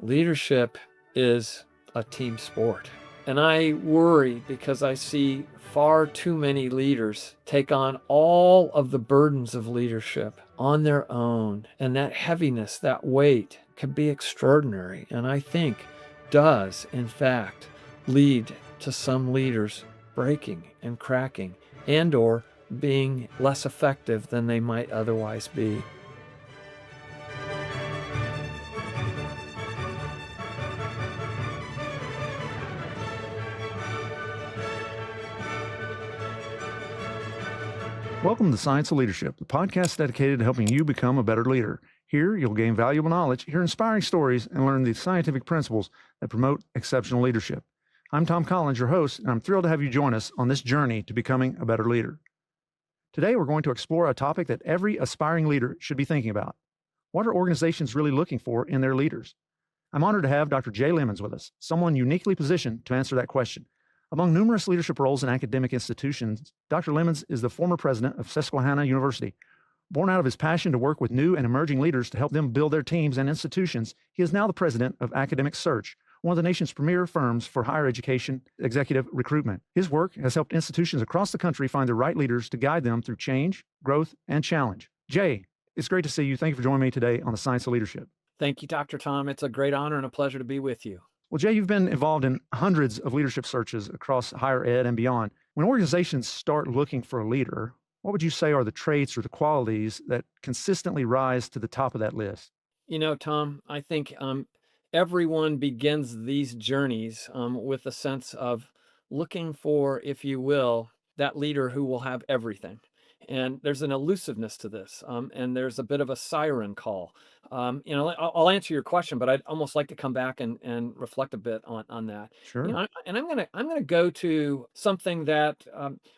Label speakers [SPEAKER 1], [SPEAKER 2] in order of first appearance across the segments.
[SPEAKER 1] Leadership is a team sport. And I worry because I see far too many leaders take on all of the burdens of leadership on their own. And that heaviness, that weight can be extraordinary. And I think does, in fact, lead to some leaders breaking and cracking and/or being less effective than they might otherwise be.
[SPEAKER 2] Welcome to Science of Leadership, the podcast dedicated to helping you become a better leader. Here, you'll gain valuable knowledge, hear inspiring stories, and learn the scientific principles that promote exceptional leadership. I'm Tom Collins, your host, and I'm thrilled to have you join us on this journey to becoming a better leader. Today, we're going to explore a topic that every aspiring leader should be thinking about. What are organizations really looking for in their leaders? I'm honored to have Dr. Jay Lemons with us, someone uniquely positioned to answer that question. Among numerous leadership roles in academic institutions, Dr. Lemons is the former president of Susquehanna University. Born out of his passion to work with new and emerging leaders to help them build their teams and institutions, he is now the president of Academic Search, one of the nation's premier firms for higher education executive recruitment. His work has helped institutions across the country find the right leaders to guide them through change, growth, and challenge. Jay, it's great to see you. Thank you for joining me today on the Science of Leadership.
[SPEAKER 1] Thank you, Dr. Tom. It's a great honor and a pleasure to be with you.
[SPEAKER 2] Well, Jay, you've been involved in hundreds of leadership searches across higher ed and beyond. When organizations start looking for a leader, what would you say are the traits or the qualities that consistently rise to the top of that list?
[SPEAKER 1] You know, Tom, I think everyone begins these journeys with a sense of looking for, if you will, that leader who will have everything. And there's an elusiveness to this, and there's a bit of a siren call. I'll answer your question, but I'd almost like to come back and reflect a bit on that.
[SPEAKER 2] Sure.
[SPEAKER 1] And I'm gonna go to something that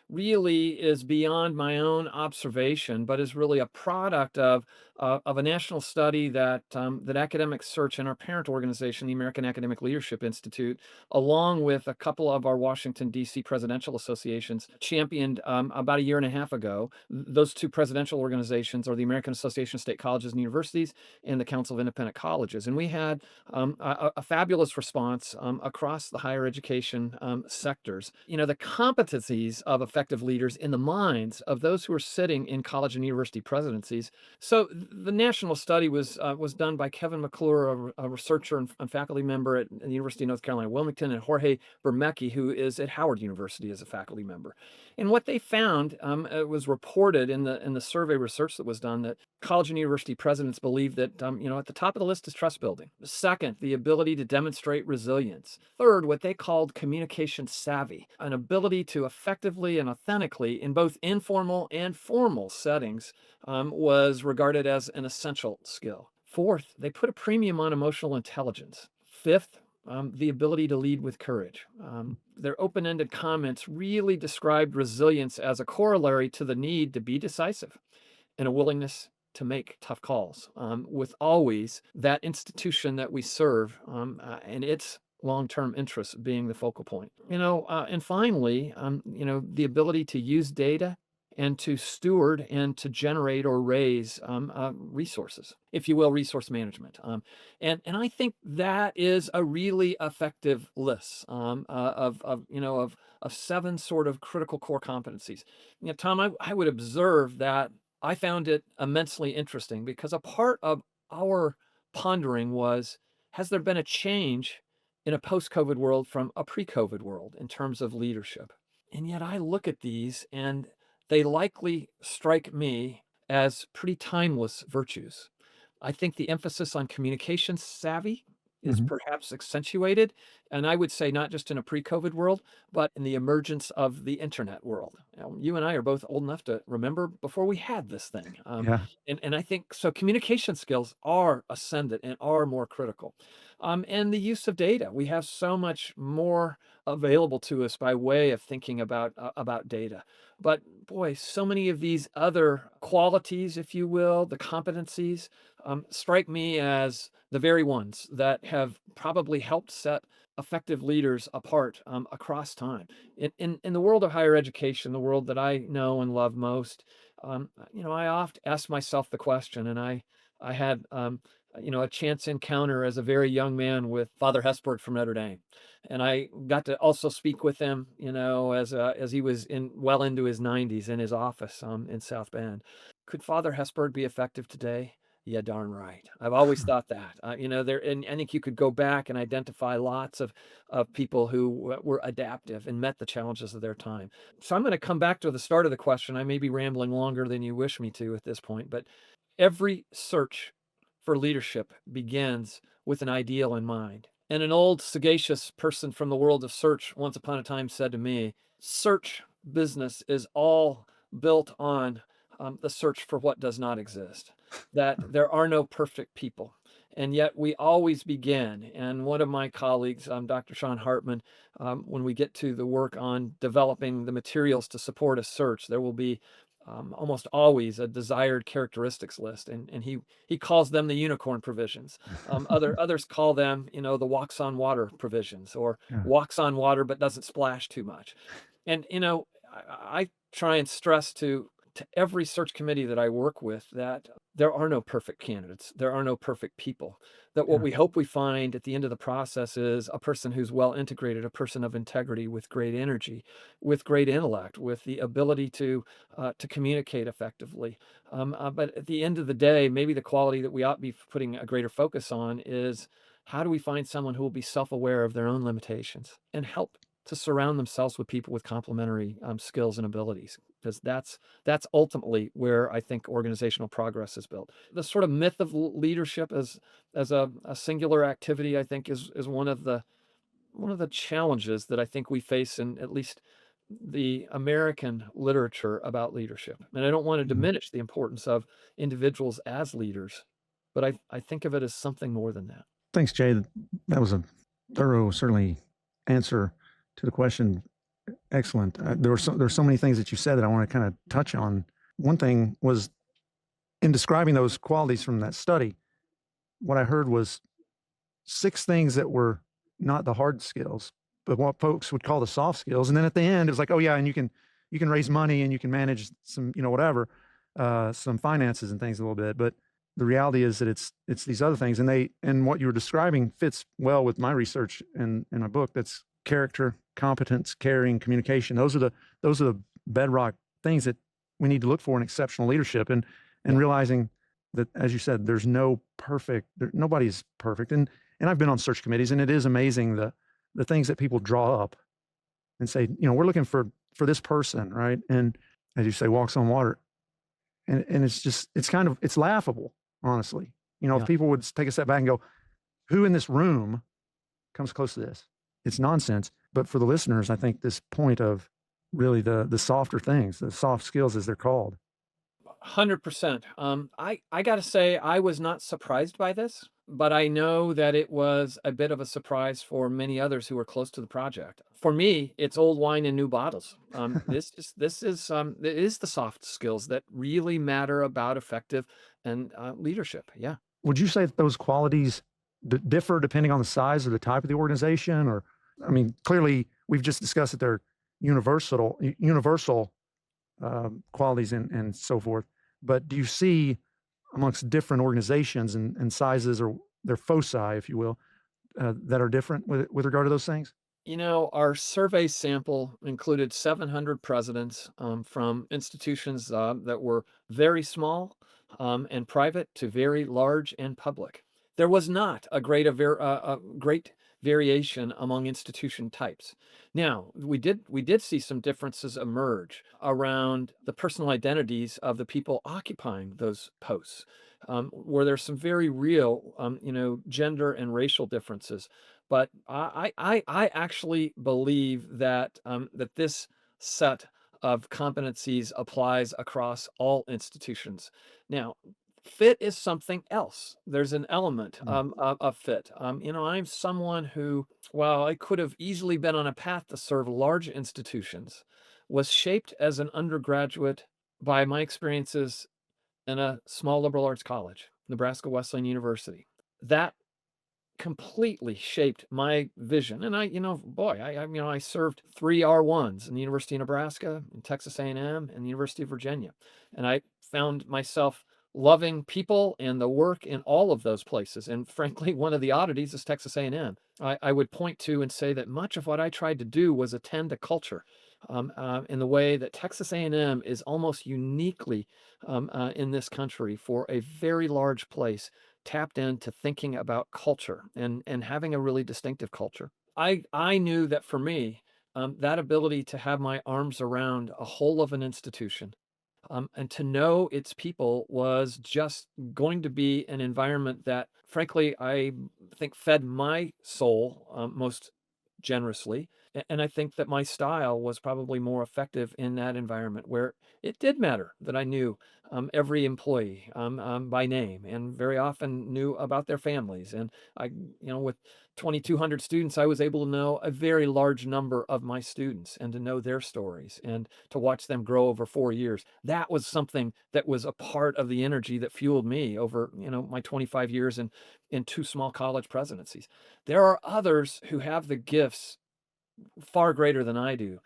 [SPEAKER 1] really is beyond my own observation, but is really a product of a national study that Academic Search and our parent organization, the American Academic Leadership Institute, along with a couple of our Washington, D.C. presidential associations, championed about a year and a half ago. Those two presidential organizations are the American Association of State Colleges and Universities and the Council of Independent Colleges. And we had a fabulous response across the higher education sectors. You know, the competencies of effective leaders in the minds of those who are sitting in college and university presidencies. So the national study was done by Kevin McClure, a researcher and faculty member at the University of North Carolina, Wilmington, and Jorge Bermecki, who is at Howard University as a faculty member. And what they found, it was reported in the survey research that was done, that college and university presidents believe that at the top of the list is trust building. Second, the ability to demonstrate resilience. Third, what they called communication savvy, an ability to effectively and authentically, in both informal and formal settings, was regarded as an essential skill. Fourth, they put a premium on emotional intelligence. Fifth, the ability to lead with courage. Their open-ended comments really described resilience as a corollary to the need to be decisive and a willingness to make tough calls, with always that institution that we serve and its long-term interests being the focal point. And finally, the ability to use data and to steward and to generate or raise resources, if you will, resource management. And I think that is a really effective list of seven sort of critical core competencies. Tom, I would observe that I found it immensely interesting because a part of our pondering was, has there been a change in a post-COVID world from a pre-COVID world in terms of leadership? And yet I look at these and they likely strike me as pretty timeless virtues. I think the emphasis on communication savvy is perhaps accentuated, and I would say not just in a pre-COVID world, but in the emergence of the internet world. You and I are both old enough to remember before we had this thing.
[SPEAKER 2] Yeah.
[SPEAKER 1] And I think so communication skills are ascendant and are more critical. And the use of data. We have so much more available to us by way of thinking about data. But boy, so many of these other qualities, if you will, the competencies, strike me as the very ones that have probably helped set effective leaders apart across time. In the world of higher education, the world that I know and love most, I often ask myself the question, and I had a chance encounter as a very young man with Father Hesburgh from Notre Dame. And I got to also speak with him, as he was well into his 90s in his office in South Bend. Could Father Hesburgh be effective today? Yeah, darn right. I've always thought that. And I think you could go back and identify lots of people who were adaptive and met the challenges of their time. So I'm going to come back to the start of the question. I may be rambling longer than you wish me to at this point, but every search for leadership begins with an ideal in mind. And an old sagacious person from the world of search once upon a time said to me, search business is all built on the search for what does not exist, that there are no perfect people. And yet we always begin. And one of my colleagues, Dr. Sean Hartman, when we get to the work on developing the materials to support a search, there will be almost always a desired characteristics list, and he calls them the unicorn provisions. Others call them, the walks on water provisions, or
[SPEAKER 2] Yeah.
[SPEAKER 1] walks on water but doesn't splash too much. And I try and stress to every search committee that I work with that there are no perfect candidates, there are no perfect people. That what
[SPEAKER 2] Yeah.
[SPEAKER 1] we hope we find at the end of the process is a person who's well integrated, a person of integrity with great energy, with great intellect, with the ability to communicate effectively. But at the end of the day, maybe the quality that we ought to be putting a greater focus on is how do we find someone who will be self-aware of their own limitations and help to surround themselves with people with complementary skills and abilities, because that's ultimately where I think organizational progress is built. The sort of myth of leadership as a singular activity, I think, is one of the challenges that I think we face in at least the American literature about leadership. And I don't want to
[SPEAKER 2] Mhm.
[SPEAKER 1] diminish the importance of individuals as leaders, but I think of it as something more than that.
[SPEAKER 2] Thanks, Jay. That was a thorough, certainly, answer to the question. Excellent. There's so many things that you said that I want to kind of touch on. One thing was in describing those qualities from that study, what I heard was 6 things that were not the hard skills, but what folks would call the soft skills. And then at the end, it was like, oh yeah, and you can raise money and you can manage some, whatever, some finances and things a little bit. But the reality is that it's these other things, and what you were describing fits well with my research in my book. That's character, competence, caring, communication. Those are the bedrock things that we need to look for in exceptional leadership, and
[SPEAKER 1] Yeah.
[SPEAKER 2] realizing that, as you said, there's no perfect, nobody's perfect, and I've been on search committees, and it is amazing the things that people draw up and say, we're looking for this person, right? And as you say, walks on water, and it's laughable, honestly. If
[SPEAKER 1] Yeah.
[SPEAKER 2] people would take a step back and go, who in this room comes close to this? It's nonsense. But for the listeners, I think this point of really the softer things, the soft skills as they're called.
[SPEAKER 1] 100%. I gotta say, I was not surprised by this, but I know that it was a bit of a surprise for many others who were close to the project. For me, it's old wine in new bottles. It is the soft skills that really matter about effective and leadership. Yeah.
[SPEAKER 2] Would you say that those qualities differ depending on the size or the type of the organization? Or, I mean, clearly we've just discussed that they're universal qualities and so forth. But do you see amongst different organizations and sizes, or their foci, if you will, that are different with regard to those things?
[SPEAKER 1] Our survey sample included 700 presidents from institutions that were very small and private to very large and public. There was not a great variation among institution types. Now, we did see some differences emerge around the personal identities of the people occupying those posts, where there's some very real, gender and racial differences. But I actually believe that that this set of competencies applies across all institutions. Now, fit is something else. There's an element
[SPEAKER 2] Mm.
[SPEAKER 1] of fit. I'm someone who, while I could have easily been on a path to serve large institutions, was shaped as an undergraduate by my experiences in a small liberal arts college, Nebraska Wesleyan University. That completely shaped my vision. And boy, I served 3 R1s in the University of Nebraska, in Texas A&M, and the University of Virginia. And I found myself loving people and the work in all of those places. And frankly, one of the oddities is Texas A&M. I would point to and say that much of what I tried to do was attend to culture in the way that Texas A&M is almost uniquely in this country for a very large place tapped into thinking about culture and having a really distinctive culture. I knew that for me, that ability to have my arms around a whole of an institution and to know its people was just going to be an environment that, frankly, I think fed my soul most generously. And I think that my style was probably more effective in that environment where it did matter that I knew every employee by name and very often knew about their families. And with 2,200 students, I was able to know a very large number of my students and to know their stories and to watch them grow over 4 years. That was something that was a part of the energy that fueled me over, my 25 years in two small college presidencies. There are others who have the gifts far greater than I do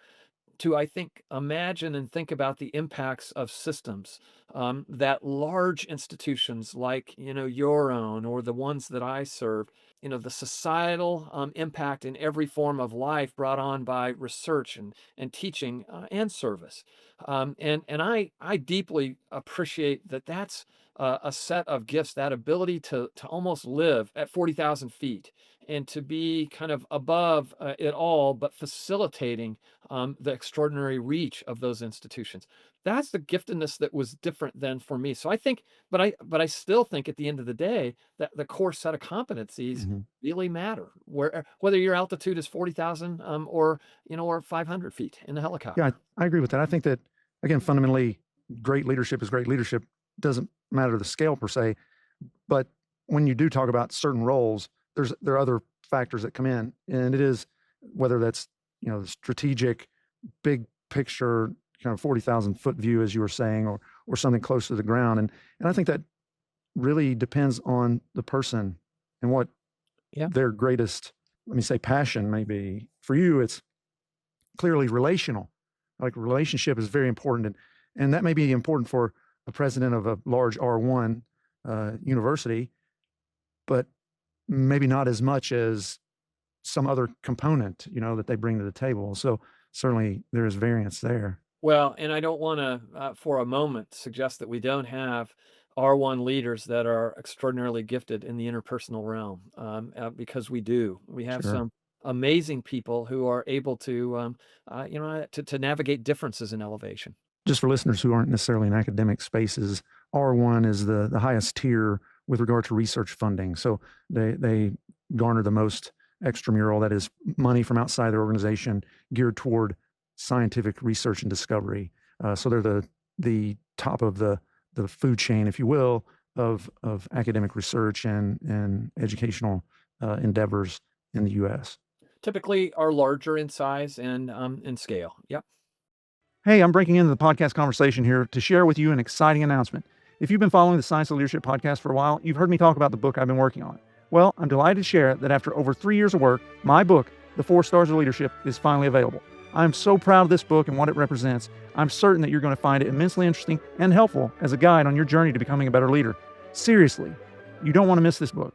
[SPEAKER 1] to, I think, imagine and think about the impacts of systems that large institutions like, your own or the ones that I serve, the societal impact in every form of life brought on by research and teaching and service. And I deeply appreciate that that's a set of gifts, that ability to almost live at 40,000 feet and to be kind of above it all, but facilitating the extraordinary reach of those institutions. That's the giftedness that was different than for me. So I think, but I still think at the end of the day that the core set of competencies
[SPEAKER 2] Mhm.
[SPEAKER 1] really matter. Whether your altitude is 40,000 or 500 feet in a
[SPEAKER 2] Yeah,
[SPEAKER 1] helicopter.
[SPEAKER 2] I agree with that. I think that, again, fundamentally, great leadership is great leadership. Doesn't matter the scale per se, but when you do talk about certain roles, there are other factors that come in, and it is whether that's the strategic, big picture, kind of 40,000 foot view, as you were saying, or something close to the ground, and I think that really depends on the person and what
[SPEAKER 1] Yeah.
[SPEAKER 2] their greatest, let me say, passion may be. For you, it's clearly relational. Like relationship is very important, and that may be important for a president of a large R1 university, but maybe not as much as some other component, that they bring to the table. So certainly there is variance there.
[SPEAKER 1] Well, and I don't want to, for a moment, suggest that we don't have R1 leaders that are extraordinarily gifted in the interpersonal realm, because we do. We have
[SPEAKER 2] Sure.
[SPEAKER 1] some amazing people who are able to, to navigate differences in elevation.
[SPEAKER 2] Just for listeners who aren't necessarily in academic spaces, R1 is the highest tier with regard to research funding. So they garner the most extramural, that is money from outside their organization geared toward scientific research and discovery. So they're the top of the food chain, if you will, of academic research and educational endeavors in the U.S.
[SPEAKER 1] Typically are larger in size and in scale. Yep.
[SPEAKER 2] Hey, I'm breaking into the podcast conversation here to share with you an exciting announcement. If you've been following the Science of Leadership podcast for a while, you've heard me talk about the book I've been working on. Well, I'm delighted to share that after over 3 years of work, my book, The 4 Stars of Leadership, is finally available. I'm so proud of this book and what it represents. I'm certain that you're going to find it immensely interesting and helpful as a guide on your journey to becoming a better leader. Seriously, you don't want to miss this book.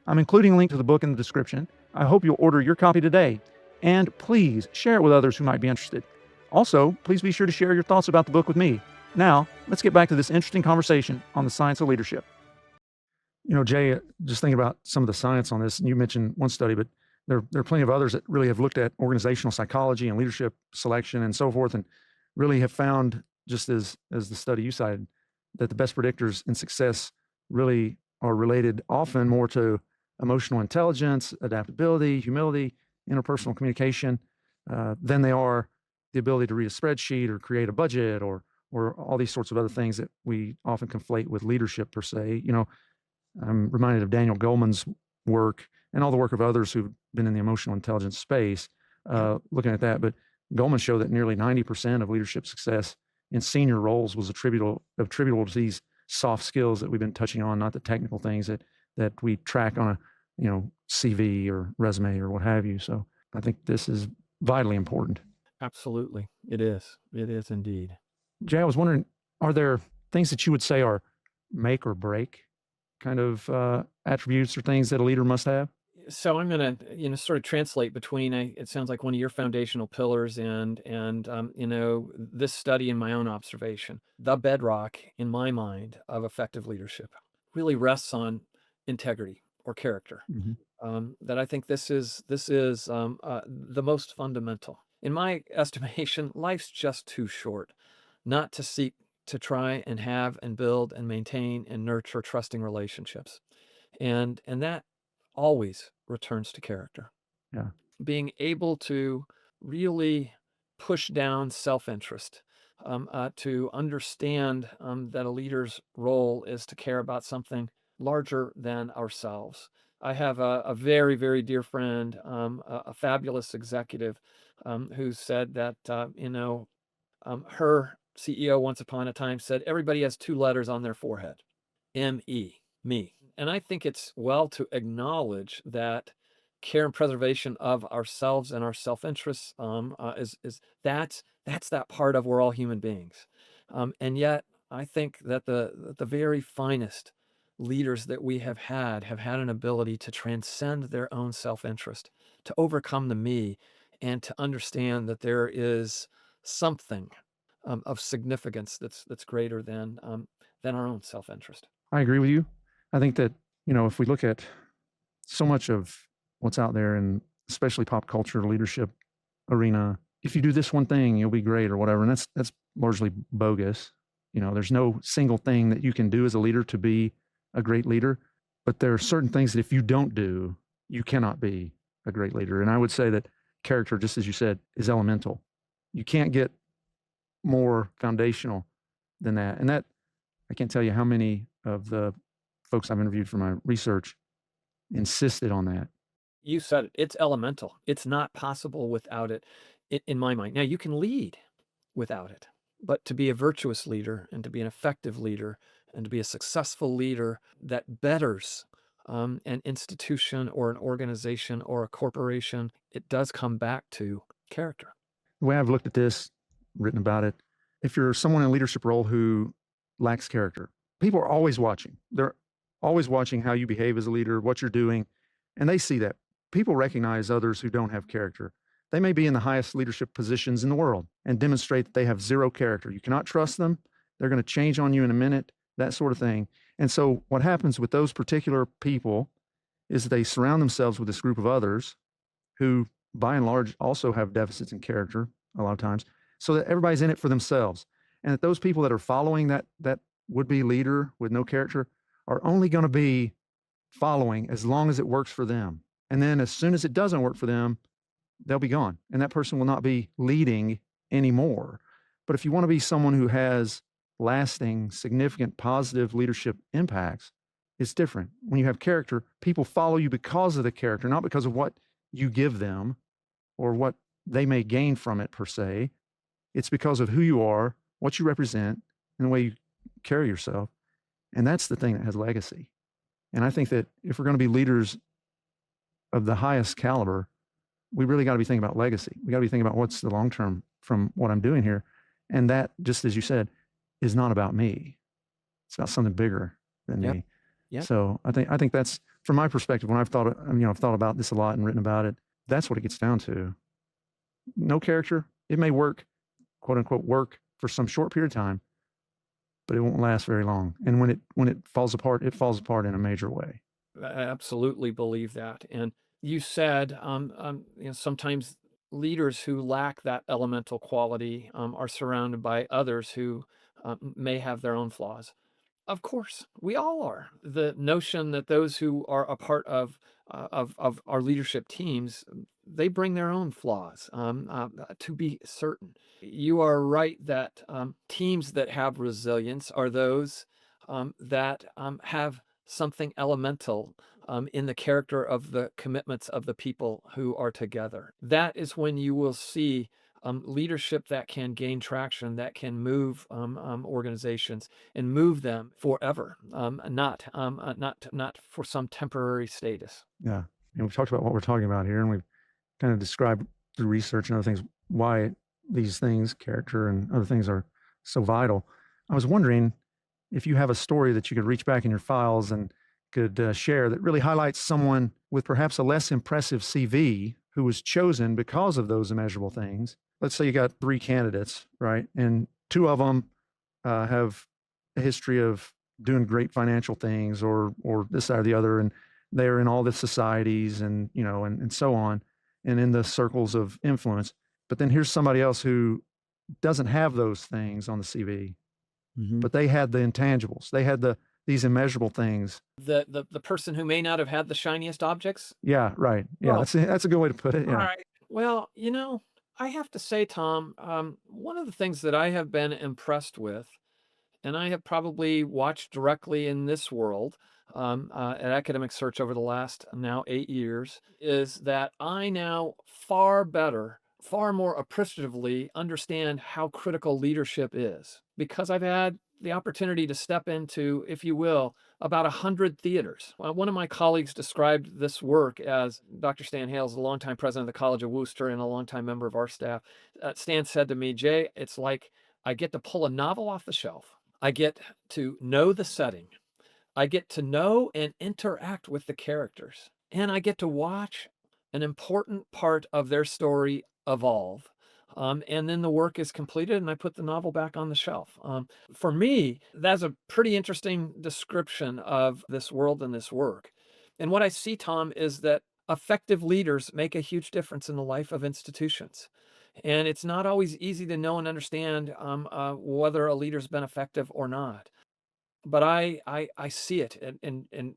[SPEAKER 2] I'm including a link to the book in the description. I hope you'll order your copy today. And please share it with others who might be interested. Also, please be sure to share your thoughts about the book with me. Now, let's get back to this interesting conversation on the science of leadership. Jay, just thinking about some of the science on this, and you mentioned one study, but there are plenty of others that really have looked at organizational psychology and leadership selection and so forth, and really have found, just as the study you cited, that the best predictors in success really are related often more to emotional intelligence, adaptability, humility, interpersonal communication, than they are the ability to read a spreadsheet or create a budget or all these sorts of other things that we often conflate with leadership per se. I'm reminded of Daniel Goleman's work and all the work of others who've been in the emotional intelligence space,
[SPEAKER 1] Yeah.
[SPEAKER 2] looking at that. But Goleman showed that nearly 90% of leadership success in senior roles was attributable to these soft skills that we've been touching on, not the technical things that we track on a CV or resume or what have you. So I think this is vitally important.
[SPEAKER 1] Absolutely. It is. It is indeed.
[SPEAKER 2] Jay, I was wondering, are there things that you would say are make or break kind of attributes or things that a leader must have?
[SPEAKER 1] So I'm gonna, sort of translate between, it sounds like one of your foundational pillars and this study and my own observation. The bedrock, in my mind, of effective leadership really rests on integrity or character.
[SPEAKER 2] Hmm.
[SPEAKER 1] That I think this is the most fundamental. In my estimation, life's just too short not to seek to try and have and build and maintain and nurture trusting relationships. And that always returns to character.
[SPEAKER 2] Yeah.
[SPEAKER 1] Being able to really push down self-interest, to understand that a leader's role is to care about something larger than ourselves. I have a very, very dear friend, a fabulous executive, who said that, her CEO once upon a time said, everybody has two letters on their forehead. M-E, me. And I think it's well to acknowledge that care and preservation of ourselves and our self-interests is that's that part of we're all human beings. And yet I think that the very finest leaders that we have had an ability to transcend their own self-interest, to overcome the me, and to understand that there is something of significance that's greater than our own self-interest.
[SPEAKER 2] I agree with you. I think that, if we look at so much of what's out there and especially pop culture, leadership arena, if you do this one thing, you'll be great or whatever. And that's largely bogus. There's no single thing that you can do as a leader to be a great leader, but there are certain things that if you don't do, you cannot be a great leader. And I would say that character, just as you said, is elemental. You can't get more foundational than that. And that I can't tell you how many of the folks I've interviewed for my research insisted on that.
[SPEAKER 1] You said it. It's elemental. It's not possible without it, in my mind. Now, you can lead without it, but to be a virtuous leader and to be an effective leader and to be a successful leader that betters an institution or an organization or a corporation, it does come back to character.
[SPEAKER 2] The way I've looked at this, written about it, if you're someone in a leadership role who lacks character, people are always watching. They're always watching how you behave as a leader, what you're doing, and they see that. People recognize others who don't have character. They may be in the highest leadership positions in the world and demonstrate that they have zero character. You cannot trust them. They're going to change on you in a minute, that sort of thing. And so, what happens with those particular people is they surround themselves with this group of others who, by and large, also have deficits in character a lot of times, so that everybody's in it for themselves. And that those people that are following that would-be leader with no character are only going to be following as long as it works for them. And then as soon as it doesn't work for them, they'll be gone. And that person will not be leading anymore. But if you want to be someone who has lasting, significant, positive leadership impacts, it's different. When you have character, people follow you because of the character, not because of what you give them or what they may gain from it per se. It's because of who you are, what you represent, and the way you carry yourself. And that's the thing that has legacy. And I think that if we're going to be leaders of the highest caliber, we really got to be thinking about legacy. We got to be thinking about what's the long term from what I'm doing here. And that, just as you said, is not about me. It's about something bigger than
[SPEAKER 1] Yep.
[SPEAKER 2] me.
[SPEAKER 1] Yep.
[SPEAKER 2] So I think that's from my perspective. When I've thought about this a lot and written about it. That's what it gets down to. No character. It may work, quote unquote, work for some short period of time, but it won't last very long. And when it falls apart in a major way.
[SPEAKER 1] I absolutely believe that. And you said, sometimes leaders who lack that elemental quality are surrounded by others who may have their own flaws. Of course, we all are. The notion that those who are a part of our leadership teams, they bring their own flaws. To be certain, you are right that teams that have resilience are those that have something elemental in the character of the commitments of the people who are together. That is when you will see leadership that can gain traction, that can move organizations and move them forever, not for some temporary status.
[SPEAKER 2] Yeah. And we've talked about what we're talking about here, and we've kind of described through research and other things why these things, character and other things, are so vital. I was wondering, if you have a story that you could reach back in your files and could share that really highlights someone with perhaps a less impressive CV who was chosen because of those immeasurable things. Let's say you got three candidates, right? And two of them have a history of doing great financial things or this that, or the other, and they're in all the societies and and so on, and in the circles of influence. But then here's somebody else who doesn't have those things on the CV,
[SPEAKER 1] Mhm.
[SPEAKER 2] but they had the intangibles. They had these immeasurable things.
[SPEAKER 1] The person who may not have had the shiniest objects?
[SPEAKER 2] Yeah, right. Yeah,
[SPEAKER 1] Well,
[SPEAKER 2] that's a good way to put it. Yeah.
[SPEAKER 1] alright. Well, I have to say, Tom, one of the things that I have been impressed with, and I have probably watched directly in this world, at Academic Search over the last now 8 years, is that I now far better, far more appreciatively understand how critical leadership is, because I've had the opportunity to step into, if you will, about 100 theaters. One of my colleagues described this work as Dr. Stan Hales, the longtime president of the College of Worcester and a longtime member of our staff. Stan said to me, Jay, it's like I get to pull a novel off the shelf. I get to know the setting. I get to know and interact with the characters. And I get to watch an important part of their story evolve. And then the work is completed and I put the novel back on the shelf. For me, that's a pretty interesting description of this world and this work. And what I see, Tom, is that effective leaders make a huge difference in the life of institutions. And it's not always easy to know and understand whether a leader's been effective or not. But I see it in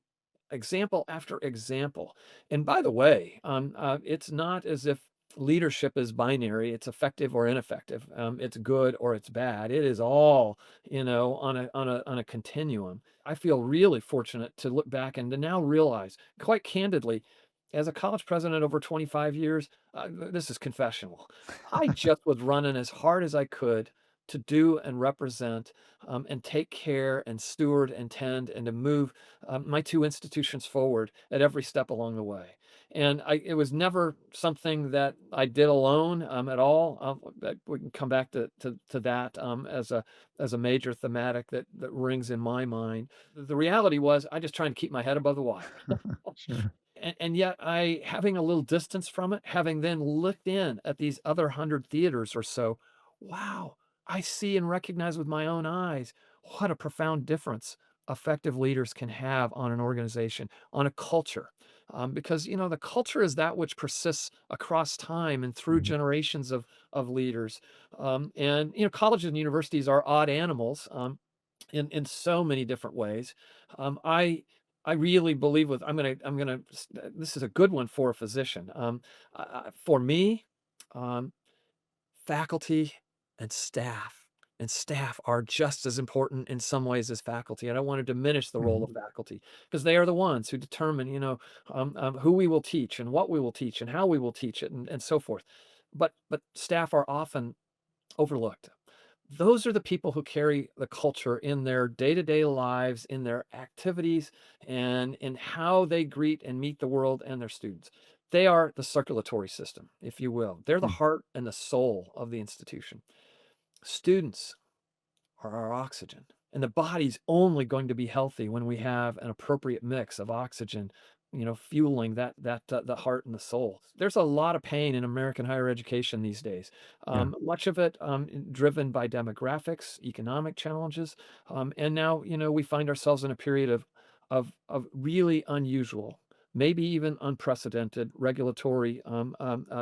[SPEAKER 1] example after example. And by the way, it's not as if leadership is binary. It's effective or ineffective. It's good or it's bad. It is all, on a continuum. I feel really fortunate to look back and to now realize, quite candidly, as a college president over 25 years, this is confessional. I just was running as hard as I could to do and represent and take care and steward and tend and to move my two institutions forward at every step along the way. And it was never something that I did alone at all. We can come back to that as a major thematic that rings in my mind. The reality was I just trying to keep my head above the water.
[SPEAKER 2] Sure.
[SPEAKER 1] And yet having a little distance from it, having then looked in at these other 100 theaters or so, wow, I see and recognize with my own eyes what a profound difference effective leaders can have on an organization, on a culture. Because, the culture is that which persists across time and through
[SPEAKER 2] Mhm.
[SPEAKER 1] generations of leaders. And, colleges and universities are odd animals. In so many different ways. I really believe with I'm gonna this is a good one for a physician. For me, um, faculty and staff are just as important in some ways as faculty. I don't want to diminish the role
[SPEAKER 2] Mhm.
[SPEAKER 1] of faculty because they are the ones who determine, who we will teach and what we will teach and how we will teach it and so forth. But staff are often overlooked. Those are the people who carry the culture in their day-to-day lives, in their activities, and in how they greet and meet the world and their students. They are the circulatory system, if you will. They're the
[SPEAKER 2] Mm.
[SPEAKER 1] heart and the soul of the institution. Students are our oxygen. And the body's only going to be healthy when we have an appropriate mix of oxygen, fueling the heart and the soul. There's a lot of pain in American higher education these days.
[SPEAKER 2] Yeah.
[SPEAKER 1] Much of it driven by demographics, economic challenges, and now we find ourselves in a period of really unusual, maybe even unprecedented regulatory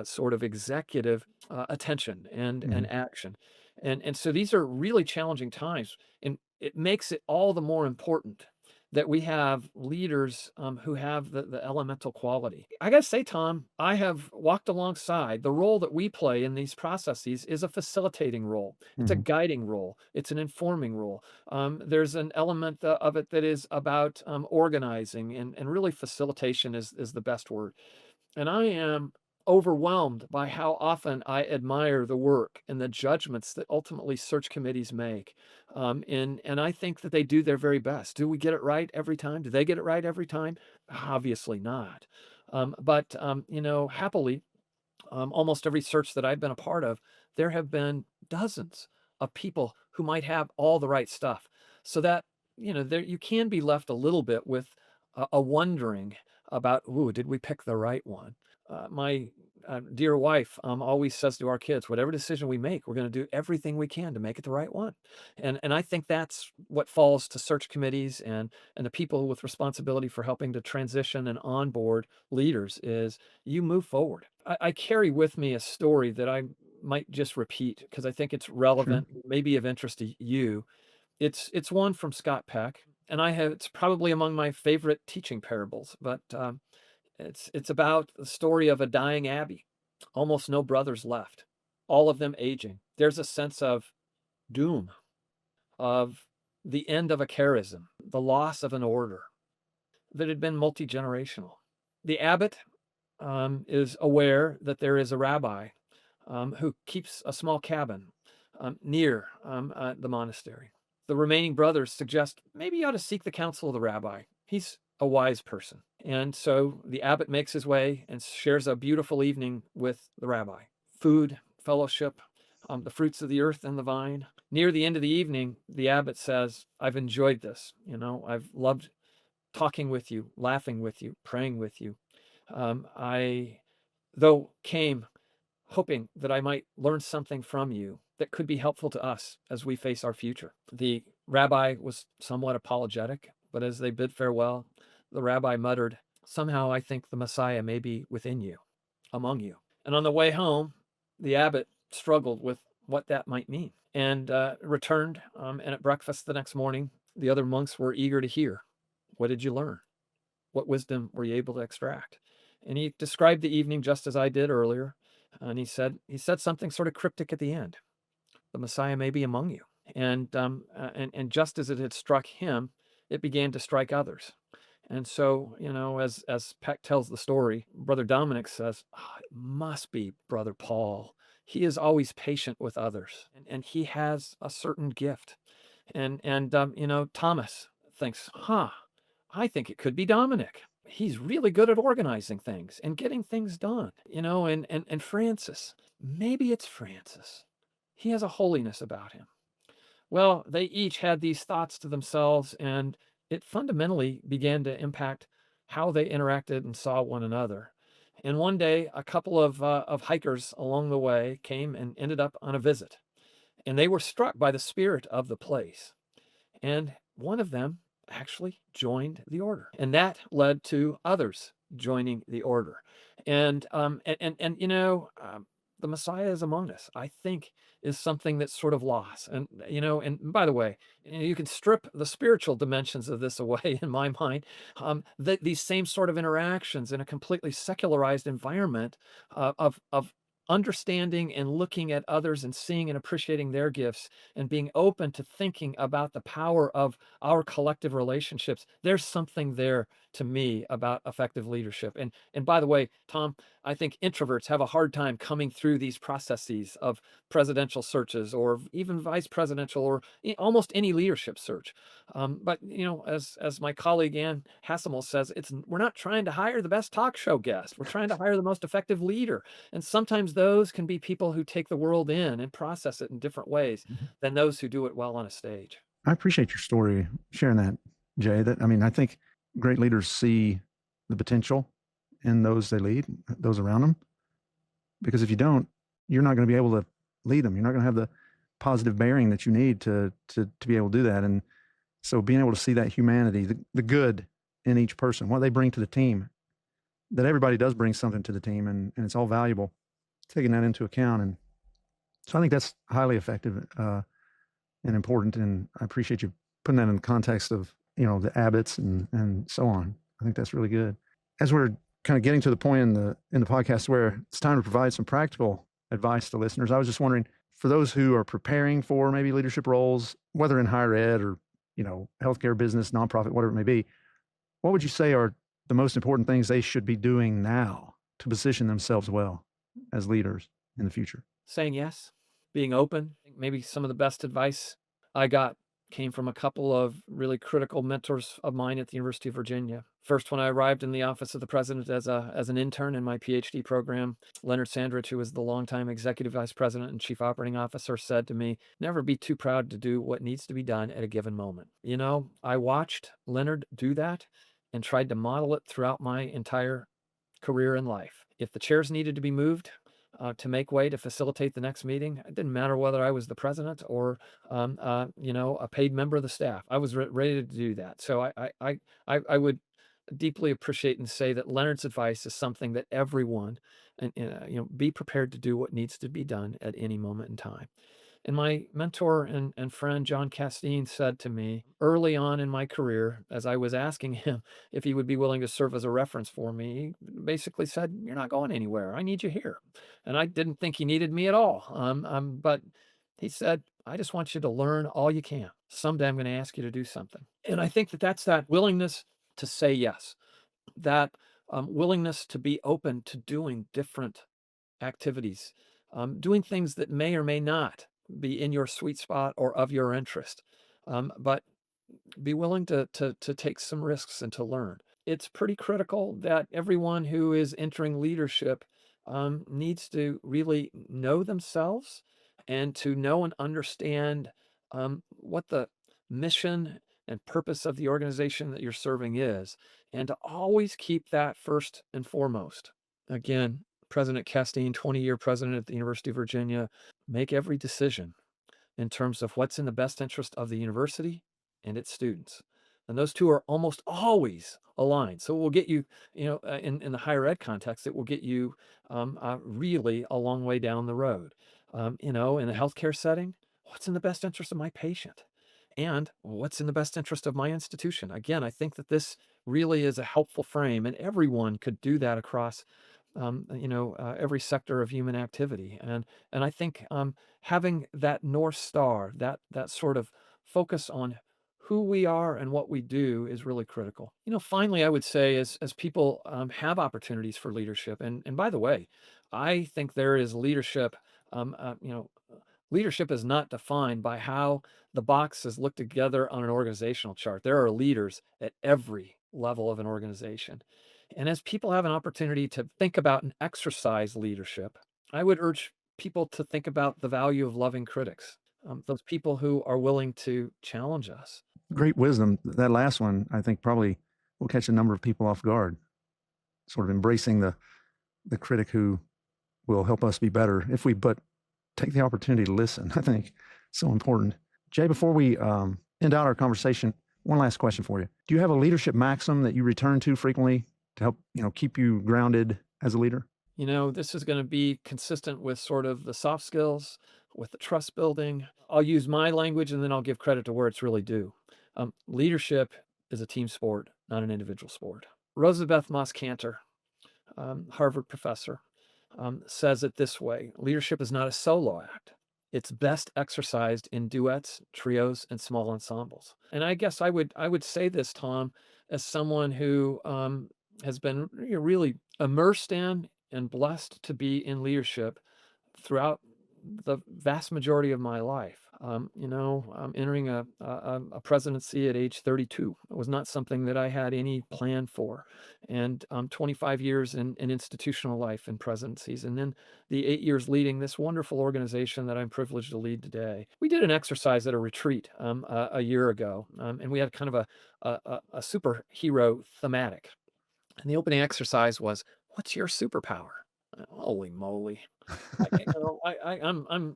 [SPEAKER 1] sort of executive attention and
[SPEAKER 2] Mhm.
[SPEAKER 1] action. And so these are really challenging times, and it makes it all the more important that we have leaders who have the elemental quality. I got to say, Tom, I have walked alongside the role that we play in these processes is a facilitating role. It's a
[SPEAKER 2] Mhm.
[SPEAKER 1] guiding role. It's an informing role. There's an element of it that is about organizing and really facilitation is the best word. And I am overwhelmed by how often I admire the work and the judgments that ultimately search committees make. And I think that they do their very best. Do we get it right every time? Do they get it right every time? Obviously not. But happily, almost every search that I've been a part of, there have been dozens of people who might have all the right stuff. So that there you can be left a little bit with a wondering about, ooh, did we pick the right one? My dear wife always says to our kids, whatever decision we make, we're going to do everything we can to make it the right one. And I think that's what falls to search committees and the people with responsibility for helping to transition and onboard leaders is you move forward. I carry with me a story that I might just repeat because I think it's
[SPEAKER 2] Sure.
[SPEAKER 1] relevant, maybe of interest to you. It's one from Scott Peck, and it's probably among my favorite teaching parables, but, it's about the story of a dying abbey, almost no brothers left, all of them aging. There's a sense of doom, of the end of a charism, the loss of an order that had been multi-generational. The abbot, is aware that there is a rabbi, who keeps a small cabin, near, the monastery. The remaining brothers suggest maybe you ought to seek the counsel of the rabbi. He's a wise person. And so the abbot makes his way and shares a beautiful evening with the rabbi. Food, fellowship, the fruits of the earth and the vine. Near the end of the evening, the abbot says, I've enjoyed this. I've loved talking with you, laughing with you, praying with you. I, though, came hoping that I might learn something from you that could be helpful to us as we face our future. The rabbi was somewhat apologetic, but as they bid farewell, the rabbi muttered, somehow I think the Messiah may be within you, among you. And on the way home, the abbot struggled with what that might mean and returned. And at breakfast the next morning, the other monks were eager to hear. What did you learn? What wisdom were you able to extract? And he described the evening just as I did earlier. And he said something sort of cryptic at the end. The Messiah may be among you. And just as it had struck him, it began to strike others. And so, as Peck tells the story, Brother Dominic says, "Ah, it must be Brother Paul. He is always patient with others, and he has a certain gift." And Thomas thinks, I think it could be Dominic. He's really good at organizing things and getting things done, and Francis, maybe it's Francis. He has a holiness about him. Well, they each had these thoughts to themselves, and it fundamentally began to impact how they interacted and saw one another. And one day, a couple of hikers along the way came and ended up on a visit, and they were struck by the spirit of the place. And one of them actually joined the order, and that led to others joining the order. And the Messiah is among us, I think, is something that's sort of lost. And by the way, you can strip the spiritual dimensions of this away in my mind. That these same sort of interactions in a completely secularized environment of understanding and looking at others and seeing and appreciating their gifts and being open to thinking about the power of our collective relationships. There's something there to me about effective leadership. And by the way, Tom, I think introverts have a hard time coming through these processes of presidential searches or even vice presidential or almost any leadership search. But as my colleague Ann Hasselmull says, we're not trying to hire the best talk show guest. We're trying to hire the most effective leader. And sometimes those can be people who take the world in and process it in different ways
[SPEAKER 2] Mhm.
[SPEAKER 1] than those who do it well on a stage.
[SPEAKER 2] I appreciate your story, sharing that, Jay. I think great leaders see the potential in those they lead, those around them. Because if you don't, you're not going to be able to lead them. You're not going to have the positive bearing that you need to be able to do that. And so being able to see that humanity, the good in each person, what they bring to the team, that everybody does bring something to the team, and it's all valuable, taking that into account. And so I think that's highly effective and important. And I appreciate you putting that in the context of, the abbots and so on. I think that's really good. As we're kind of getting to the point in the podcast where it's time to provide some practical advice to listeners, I was just wondering, for those who are preparing for maybe leadership roles, whether in higher ed or, healthcare, business, nonprofit, whatever it may be, what would you say are the most important things they should be doing now to position themselves well as leaders in the future?
[SPEAKER 1] Saying yes, being open. Maybe some of the best advice I got came from a couple of really critical mentors of mine at the University of Virginia. First, when I arrived in the office of the president as an intern in my PhD program, Leonard Sandrich, who was the longtime executive vice president and chief operating officer, said to me, "Never be too proud to do what needs to be done at a given moment." You know, I watched Leonard do that and tried to model it throughout my entire career in life. If the chairs needed to be moved to make way to facilitate the next meeting, it didn't matter whether I was the president or a paid member of the staff. I was ready to do that. So I would deeply appreciate and say that Leonard's advice is something that everyone, and be prepared to do what needs to be done at any moment in time. And my mentor and friend, John Castine, said to me early on in my career, as I was asking him if he would be willing to serve as a reference for me, he basically said, "You're not going anywhere. I need you here." And I didn't think he needed me at all. But he said, "I just want you to learn all you can. Someday I'm going to ask you to do something." And I think that that's that willingness to say yes, that willingness to be open to doing different activities, doing things that may or may not be in your sweet spot or of your interest, but be willing to take some risks and to learn. It's pretty critical that everyone who is entering leadership needs to really know themselves and to know and understand what the mission and purpose of the organization that you're serving is, and to always keep that first and foremost. Again, President Castine, 20-year president at the University of Virginia, make every decision in terms of what's in the best interest of the university and its students. And those two are almost always aligned. So it will get you, in the higher ed context, it will get you really a long way down the road. In the healthcare setting, what's in the best interest of my patient? And what's in the best interest of my institution? Again, I think that this really is a helpful frame, and everyone could do that across every sector of human activity. And I think having that North Star, that sort of focus on who we are and what we do is really critical. Finally, I would say as people have opportunities for leadership, and by the way, I think there is leadership. Um, uh, you know, Leadership is not defined by how the boxes look together on an organizational chart. There are leaders at every level of an organization. And as people have an opportunity to think about and exercise leadership, I would urge people to think about the value of loving critics, those people who are willing to challenge us.
[SPEAKER 2] Great wisdom. That last one, I think, probably will catch a number of people off guard. Sort of embracing the critic who will help us be better if we but take the opportunity to listen. I think so important. Jay, before we end out our conversation, one last question for you. Do you have a leadership maxim that you return to frequently to help keep you grounded as a leader?
[SPEAKER 1] This is going to be consistent with sort of the soft skills, with the trust building. I'll use my language and then I'll give credit to where it's really due. Leadership is a team sport, not an individual sport. Rosabeth Moss Kanter, Harvard professor, says it this way: leadership is not a solo act. It's best exercised in duets, trios, and small ensembles. And I guess I would say this, Tom, as someone who has been really immersed in and blessed to be in leadership throughout the vast majority of my life. I'm entering a presidency at age 32. It was not something that I had any plan for. And 25 years in institutional life and presidencies. And then the 8 years leading this wonderful organization that I'm privileged to lead today. We did an exercise at a retreat a year ago, and we had kind of a superhero thematic. And the opening exercise was, "What's your superpower?" Holy moly.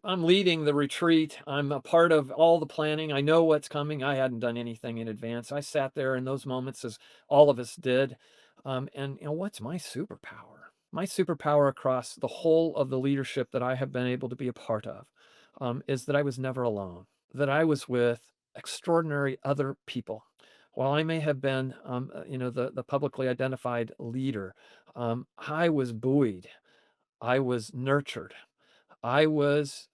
[SPEAKER 1] I'm leading the retreat. I'm a part of all the planning. I know what's coming. I hadn't done anything in advance. I sat there in those moments, as all of us did. And what's my superpower? My superpower across the whole of the leadership that I have been able to be a part of is that I was never alone, that I was with extraordinary other people. While I may have been, the publicly identified leader, I was buoyed, I was nurtured, I was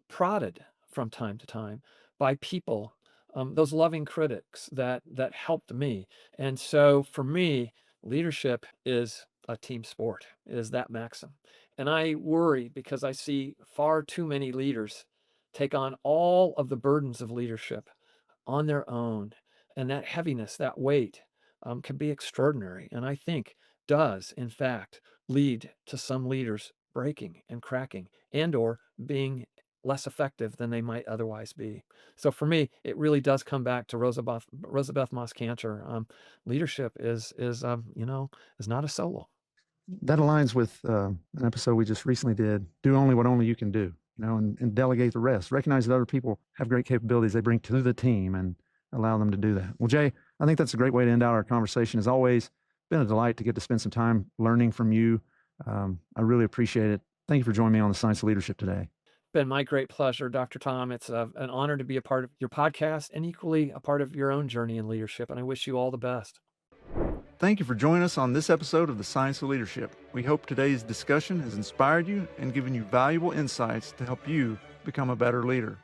[SPEAKER 1] prodded from time to time by people, those loving critics that helped me. And so for me, leadership is a team sport. It is that maxim. And I worry because I see far too many leaders take on all of the burdens of leadership on their own. And that heaviness, that weight, can be extraordinary. And I think does, in fact, lead to some leaders breaking and cracking and or being less effective than they might otherwise be. So for me, it really does come back to Rosabeth Moss Cantor. Leadership is not a solo.
[SPEAKER 2] That aligns with an episode we just recently did. Do only what only you can do, and delegate the rest. Recognize that other people have great capabilities they bring to the team and allow them to do that. Well, Jay, I think that's a great way to end out our conversation. As always, been a delight to get to spend some time learning from you. I really appreciate it. Thank you for joining me on the Science of Leadership today.
[SPEAKER 1] Been my great pleasure, Dr. Tom. It's an honor to be a part of your podcast and equally a part of your own journey in leadership. And I wish you all the best.
[SPEAKER 2] Thank you for joining us on this episode of the Science of Leadership. We hope today's discussion has inspired you and given you valuable insights to help you become a better leader.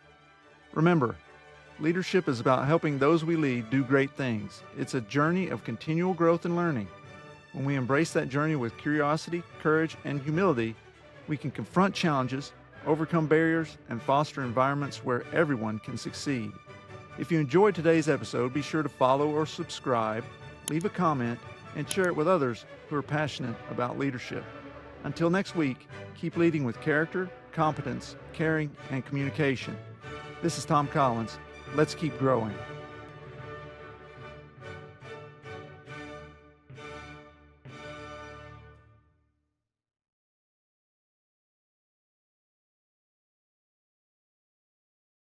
[SPEAKER 2] Remember, leadership is about helping those we lead do great things. It's a journey of continual growth and learning. When we embrace that journey with curiosity, courage, and humility, we can confront challenges, overcome barriers, and foster environments where everyone can succeed. If you enjoyed today's episode, be sure to follow or subscribe, leave a comment, and share it with others who are passionate about leadership. Until next week, keep leading with character, competence, caring, and communication. This is Tom Collins. Let's keep growing.